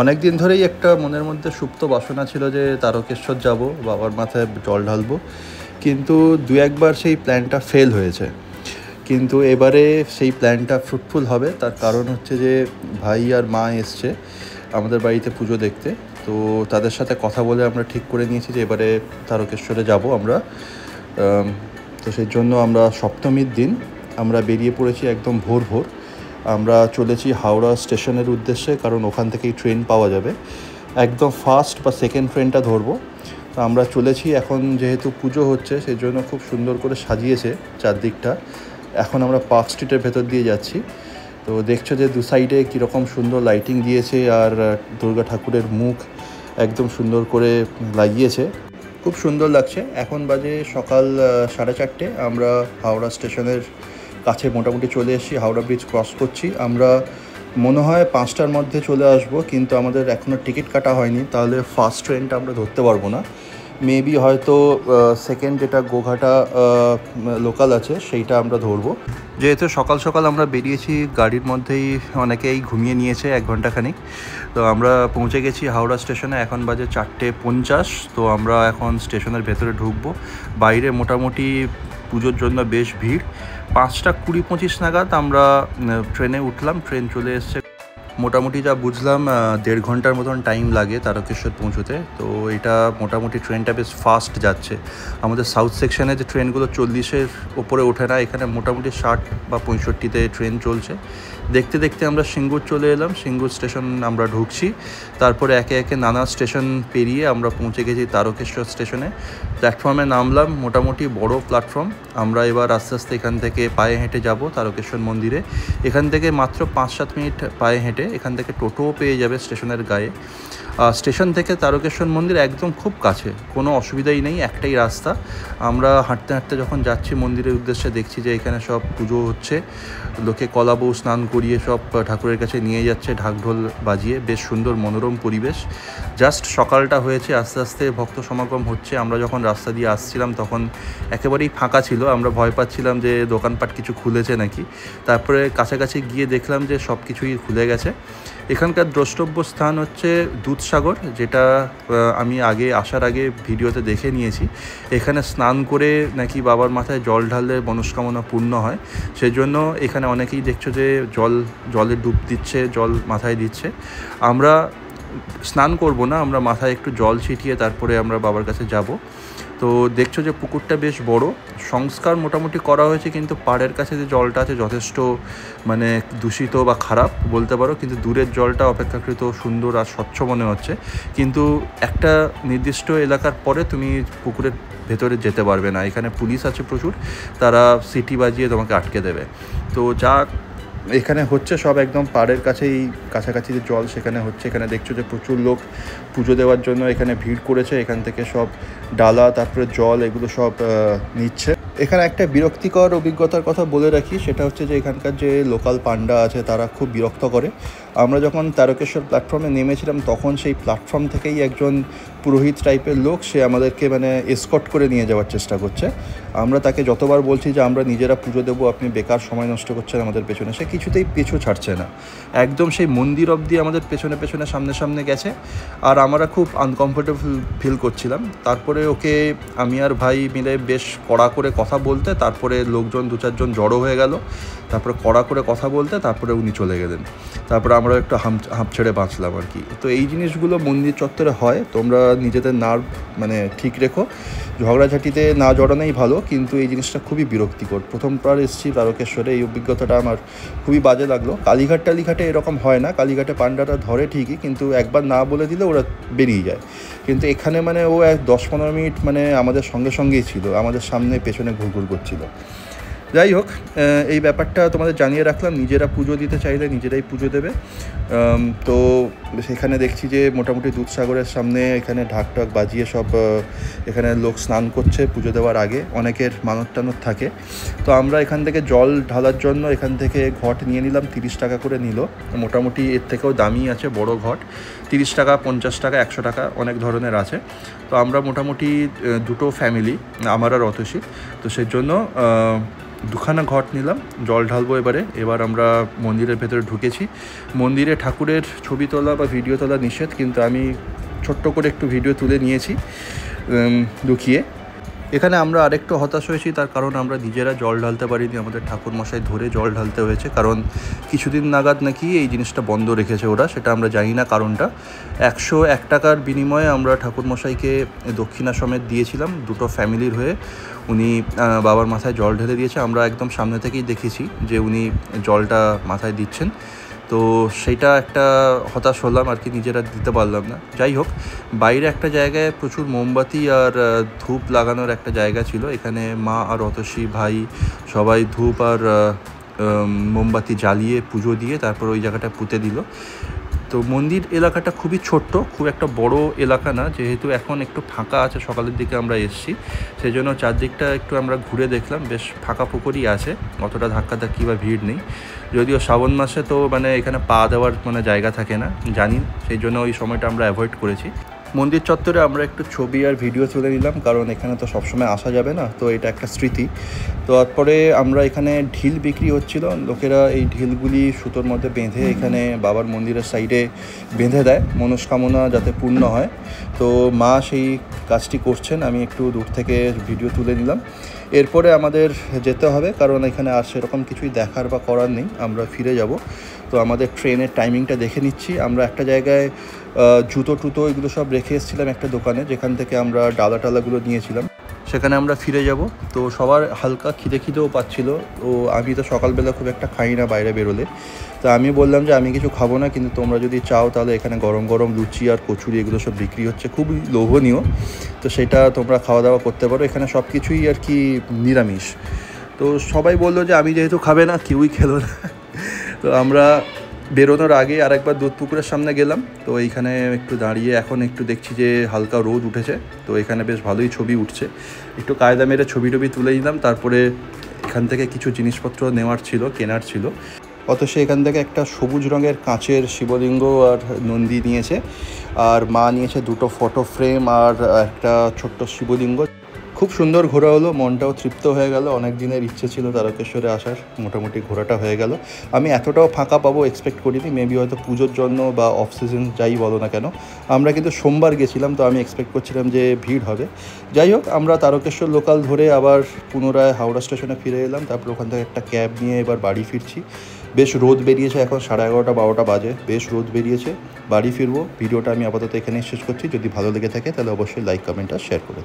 অনেক দিন ধরেই একটা মনের মধ্যে সুপ্ত বাসনা ছিল যে তারকেশ্বর যাব, বাবার মাথায় জল ঢালবো, কিন্তু দু একবার সেই প্ল্যানটা ফেল হয়েছে। কিন্তু এবারে সেই প্ল্যানটা ফ্রুটফুল হবে। তার কারণ হচ্ছে যে ভাই আর মা এসছে আমাদের বাড়িতে পুজো দেখতে। তো তাদের সাথে কথা বলে আমরা ঠিক করে নিয়েছি যে এবারে তারকেশ্বরে যাব আমরা। তো সেই জন্য আমরা সপ্তমীর দিন আমরা বেরিয়ে পড়েছি একদম ভোর ভোর। আমরা চলেছি হাওড়া স্টেশনের উদ্দেশ্যে, কারণ ওখান থেকেই ট্রেন পাওয়া যাবে। একদম ফার্স্ট বা সেকেন্ড ট্রেনটা ধরবো। তো আমরা চলেছি। এখন যেহেতু পুজো হচ্ছে সেই জন্য খুব সুন্দর করে সাজিয়েছে চারদিকটা। এখন আমরা পার্ক স্ট্রিটের ভেতর দিয়ে যাচ্ছি। তো দেখছো যে দু সাইডে কীরকম সুন্দর লাইটিং দিয়েছে, আর দুর্গা ঠাকুরের মুখ একদম সুন্দর করে লাগিয়েছে, খুব সুন্দর লাগছে। এখন বাজে সকাল 4:30। আমরা হাওড়া স্টেশনের কাছে মোটামুটি চলে এসেছি, হাওড়া ব্রিজ ক্রস করছি। আমরা মনে হয় 5টার মধ্যে চলে আসব, কিন্তু আমাদের এখনও টিকিট কাটা হয়নি, তাহলে ফার্স্ট ট্রেনটা আমরা ধরতে পারবো না। মেবি হয়তো সেকেন্ড যেটা গোঘাটা লোকাল আছে সেইটা আমরা ধরবো। যেহেতু সকাল সকাল আমরা বেরিয়েছি, গাড়ির মধ্যেই অনেকেই ঘুমিয়ে নিয়েছে 1 ঘন্টাখানিক। তো আমরা পৌঁছে গেছি হাওড়া স্টেশনে। এখন বাজে 4:50। তো আমরা এখন স্টেশনের ভেতরে ঢুকবো। বাইরে মোটামুটি পুজোর জন্য বেশ ভিড়। 5:20-25 নাগাদ আমরা ট্রেনে উঠলাম। ট্রেন চলে এসছে। মোটামুটি যা বুঝলাম 1.5 ঘন্টার মতন টাইম লাগে তারকেশ্বর পৌঁছোতে। তো এটা মোটামুটি ট্রেনটা বেশ ফাস্ট যাচ্ছে। আমাদের সাউথ সেকশনে যে ট্রেনগুলো 40-এর ওপরে ওঠে না, এখানে মোটামুটি 60 বা 65-তে ট্রেন চলছে। দেখতে দেখতে আমরা সিঙ্গুর চলে এলাম। সিঙ্গুর স্টেশন আমরা ঢুকছি। তারপরে একে একে নানা স্টেশন পেরিয়ে আমরা পৌঁছে গেছি তারকেশ্বর স্টেশনে। প্ল্যাটফর্মে নামলাম, মোটামুটি বড় প্ল্যাটফর্ম। আমরা এবার আস্তে আস্তে এখান থেকে পায়ে হেঁটে যাব তারকেশ্বর মন্দিরে। এখান থেকে মাত্র 5-7 মিনিট পায়ে হেঁটে। এখান থেকে টোটোও পেয়ে যাবে স্টেশনের গায়ে। স্টেশন থেকে তারকেশ্বর মন্দির একদম খুব কাছে, কোনো অসুবিধাই নেই, একটাই রাস্তা। আমরা হাঁটতে হাঁটতে যখন যাচ্ছি মন্দিরের উদ্দেশ্যে, দেখছি যে এখানে সব পুজো হচ্ছে। লোকে কলা বউ স্নান করিয়ে সব ঠাকুরের কাছে নিয়ে যাচ্ছে ঢাকঢোল বাজিয়ে। বেশ সুন্দর মনোরম পরিবেশ। জাস্ট সকালটা হয়েছে, আস্তে আস্তে ভক্ত সমাগম হচ্ছে। আমরা যখন রাস্তা দিয়ে আসছিলাম তখন একেবারেই ফাঁকা ছিল। আমরা ভয় পাচ্ছিলাম যে দোকানপাট কিছু খুলেছে নাকি। তারপরে কাছাকাছি গিয়ে দেখলাম যে সব কিছুই খুলে গেছে। এখানকার দ্রষ্টব্য স্থান হচ্ছে দুধসাগর, যেটা আমি আসার আগে ভিডিওতে দেখে নিয়েছি। এখানে স্নান করে নাকি বাবার মাথায় জল ঢাললে মনস্কামনা পূর্ণ হয়। সেজন্য এখানে অনেকেই দেখছো যে জলে ডুব দিচ্ছে, জল মাথায় দিচ্ছে। আমরা স্নান করব না, আমরা মাথায় একটু জল ছিটিয়ে তারপরে আমরা বাবার কাছে যাব। তো দেখছো যে পুকুরটা বেশ বড়, সংস্কার মোটামুটি করা হয়েছে, কিন্তু পাড়ের কাছে যে জলটা আছে যথেষ্ট মানে দূষিত বা খারাপ বলতে পারো। কিন্তু দূরের জলটা অপেক্ষাকৃত সুন্দর আর স্বচ্ছ মনে হচ্ছে। কিন্তু একটা নির্দিষ্ট এলাকার পরে তুমি পুকুরের ভেতরে যেতে পারবে না। এখানে পুলিশ আছে প্রচুর, তারা সিটি বাজিয়ে তোমাকে আটকে দেবে। তো যা এখানে হচ্ছে সব একদম পাড়ের কাছেই, কাছাকাছি যে জল সেখানে হচ্ছে। এখানে দেখছো যে প্রচুর লোক পুজো দেওয়ার জন্য এখানে ভিড় করেছে। এখান থেকে সব ডালা, তারপরে জল, এগুলো সব নিচ্ছে। এখানে একটা বিরক্তিকর অভিজ্ঞতার কথা বলে রাখি, সেটা হচ্ছে যে এখানকার যে লোকাল পান্ডা আছে তারা খুব বিরক্ত করে। আমরা যখন তারকেশ্বর প্ল্যাটফর্মে নেমেছিলাম তখন সেই প্ল্যাটফর্ম থেকেই একজন পুরোহিত টাইপের লোক, সে আমাদেরকে মানে এসকর্ট করে নিয়ে যাওয়ার চেষ্টা করছে। আমরা তাকে যতবার বলছি যে আমরা নিজেরা পুজো দেবো, আপনি বেকার সময় নষ্ট করছেন আমাদের পেছনে, সে কিছুতেই পিছু ছাড়ছে না। একদম সেই মন্দির অবধি আমাদের পেছনে পেছনে সামনে সামনে গেছে। আর আমরা খুব আনকমফোর্টেবল ফিল করছিলাম। তারপরে ওকে আমি আর ভাই মিলে বেশ কড়া করে কথা বলতে, তারপরে লোকজন 2-4 জন জড়ো হয়ে গেল। তারপরে কড়া করে কথা বলতে তারপরে উনি চলে গেলেন। তারপরে আমরা একটু হাঁপ ছেড়ে বাঁচলাম আর কি। তো এই জিনিসগুলো মন্দির চত্বরে হয়। তোমরা নিজেদের নার্ভ মানে ঠিক রেখো, ঝগড়াঝাটিতে না জড়ানোই ভালো। কিন্তু এই জিনিসটা খুবই বিরক্তিকর। প্রথমবার এসেছি তারকেশ্বরে, এই অভিজ্ঞতাটা আমার খুবই বাজে লাগলো। কালীঘাটে এরকম হয় না। কালীঘাটে পান্ডাটা ধরে ঠিকই, কিন্তু একবার না বলে দিলে ওরা বেরিয়ে যায়। কিন্তু এখানে মানে ও 10-15 মিনিট মানে আমাদের সঙ্গেই ছিল, আমাদের সামনে পেছনে ঘুরঘুর করছিল। যাই হোক, এই ব্যাপারটা তোমাদের জানিয়ে রাখলাম। নিজেরা পুজো দিতে চাইলে নিজেরাই পুজো দেবে। তো সেখানে দেখছি যে মোটামুটি দুধসাগরের সামনে এখানে ঢাক বাজিয়ে সব এখানে লোক স্নান করছে পুজো দেওয়ার আগে। অনেকের মানত টানত থাকে। তো আমরা এখান থেকে জল ঢালার জন্য এখান থেকে ঘট নিয়ে নিলাম। 30 টাকা করে নিল। মোটামুটি এর থেকেও দামি আছে বড় ঘট, 30 টাকা, 50 টাকা, 100 টাকা, অনেক ধরনের আছে। তো আমরা মোটামুটি দুটো ফ্যামিলি, আমার আর অতসী, তো সেই জন্য দুখানা ঘট নিলাম, জল ঢালবো এবার আমরা মন্দিরের ভেতরে ঢুকেছি। মন্দিরে ঠাকুরের ছবি তোলা বা ভিডিও তোলা নিষেধ, কিন্তু আমি ছোট্ট করে একটু ভিডিও তুলে নিয়েছি লুকিয়ে। এখানে আমরা আরেকটু হতাশ হয়েছি, তার কারণ আমরা নিজেরা জল ঢালতে পারিনি, আমাদের ঠাকুরমশাই ধরে জল ঢালতে হয়েছে, কারণ কিছুদিন নাগাদ নাকি এই জিনিসটা বন্ধ রেখেছে ওরা, সেটা আমরা জানি না কারণটা। 101 টাকার বিনিময়ে আমরা ঠাকুরমশাইকে দক্ষিণা সমেত দিয়েছিলাম, দুটো ফ্যামিলির হয়ে। উনি বাবার মাথায় জল ঢেলে দিয়েছে, আমরা একদম সামনে থেকেই দেখেছি যে উনি জলটা মাথায় দিচ্ছেন। তো সেইটা একটা হতাশ হলাম আর কি, নিজেরা দিতে পারলাম না। যাই হোক, বাইরে একটা জায়গায় প্রচুর মোমবাতি আর ধূপ লাগানোর একটা জায়গা ছিল। এখানে মা আর অতসী ভাই সবাই ধূপ আর মোমবাতি জ্বালিয়ে পুজো দিয়ে তারপর ওই জায়গাটা পুঁতে দিল। তো মন্দির এলাকাটা খুবই ছোট্ট, খুব একটা বড় এলাকা না, যেহেতু এখন একটু ফাঁকা আছে, সকালের দিকে আমরা এসেছি, সেই জন্য চারদিকটা একটু আমরা ঘুরে দেখলাম, বেশ ফাঁকা পুকুরই আছে, অতটা ধাক্কাধাক্কি বা ভিড় নেই। যদিও শ্রাবণ মাসে তো মানে এখানে পা দেওয়ার মানে জায়গা থাকে না জানি, সেই জন্য ওই সময়টা আমরা অ্যাভয়েড করেছি। মন্দির চত্বরে আমরা একটু ছবি আর ভিডিও তুলে নিলাম, কারণ এখানে তো সবসময় আসা যাবে না, তো এটা একটা স্মৃতি। তো তারপরে আমরা এখানে ঢিল বিক্রি হচ্ছিল, লোকেরা এই ঢিলগুলি সুতোর মধ্যে বেঁধে এখানে বাবার মন্দিরের সাইডে বেঁধে দেয়, মনস্কামনা যাতে পূর্ণ হয়। তো মা সেই কাজটি করছেন, আমি একটু দূর থেকে ভিডিও তুলে নিলাম। এরপরে আমাদের যেতে হবে, কারণ এখানে আর সেরকম কিছুই দেখার বা করার নেই, আমরা ফিরে যাব। তো আমাদের ট্রেনের টাইমিংটা দেখে নিচ্ছি। আমরা একটা জায়গায় জুতো টুতো এগুলো সব রেখে এসেছিলাম একটা দোকানে, যেখান থেকে আমরা ডালা টালাগুলো নিয়েছিলাম, সেখানে আমরা ফিরে যাব। তো সবার হালকা খিদেও পাচ্ছিল। তো আমি তো সকালবেলা খুব একটা খাই না বাইরে বেরোলে, তো আমি বললাম যে আমি কিছু খাবো না, কিন্তু তোমরা যদি চাও তাহলে এখানে গরম গরম লুচি আর কচুরি এগুলো সব বিক্রি হচ্ছে, খুবই লোভনীয়, তো সেটা তোমরা খাওয়া দাওয়া করতে পারো। এখানে সব কিছুই আর কি নিরামিষ। তো সবাই বললো যে আমি যেহেতু খাবে না, কেউই খেলো না। তো আমরা বেরোনোর আগে আরেকবার দুধ পুকুরের সামনে গেলাম। তো এইখানে একটু দাঁড়িয়ে এখন একটু দেখছি যে হালকা রোদ উঠেছে, তো এখানে বেশ ভালোই ছবি উঠছে, একটু কায়দা মেরে ছবি টবি তুলে নিলাম। তারপরে এখান থেকে কিছু জিনিসপত্র নেওয়ার ছিল, কেনার ছিল। অত সে এখান থেকে একটা সবুজ রঙের কাঁচের শিবলিঙ্গ আর নন্দী নিয়েছে, আর মা নিয়েছে দুটো ফটো ফ্রেম আর একটা ছোট্ট শিবলিঙ্গ। খুব সুন্দর ঘোরা হলো, মনটাও তৃপ্ত হয়ে গেল। অনেক দিনের ইচ্ছে ছিল তারকেশ্বরে আসার, মোটামুটি ঘোরাটা হয়ে গেল। আমি এতটাও ফাঁকা পাবো এক্সপেক্ট করিনি, মেবি হয়তো পুজোর জন্য বা অফ সিজন যাই বলো না কেন। আমরা কিন্তু সোমবার গেছিলাম, তো আমি এক্সপেক্ট করছিলাম যে ভিড় হবে। যাই হোক, আমরা তারকেশ্বর লোকাল ধরে আবার পুনরায় হাওড়া স্টেশনে ফিরে এলাম। তারপর ওখান থেকে একটা ক্যাব নিয়ে এবার বাড়ি ফিরছি। বেশ রোদ বেরিয়েছে, এখন 11:30-12টা বাজে, বেশ রোদ বেরিয়েছে। বাড়ি ফিরবো। ভিডিওটা আমি আপাতত এখানেই শেষ করছি। যদি ভালো লেগে থাকে তাহলে অবশ্যই লাইক, কমেন্ট আর শেয়ার করে দিন।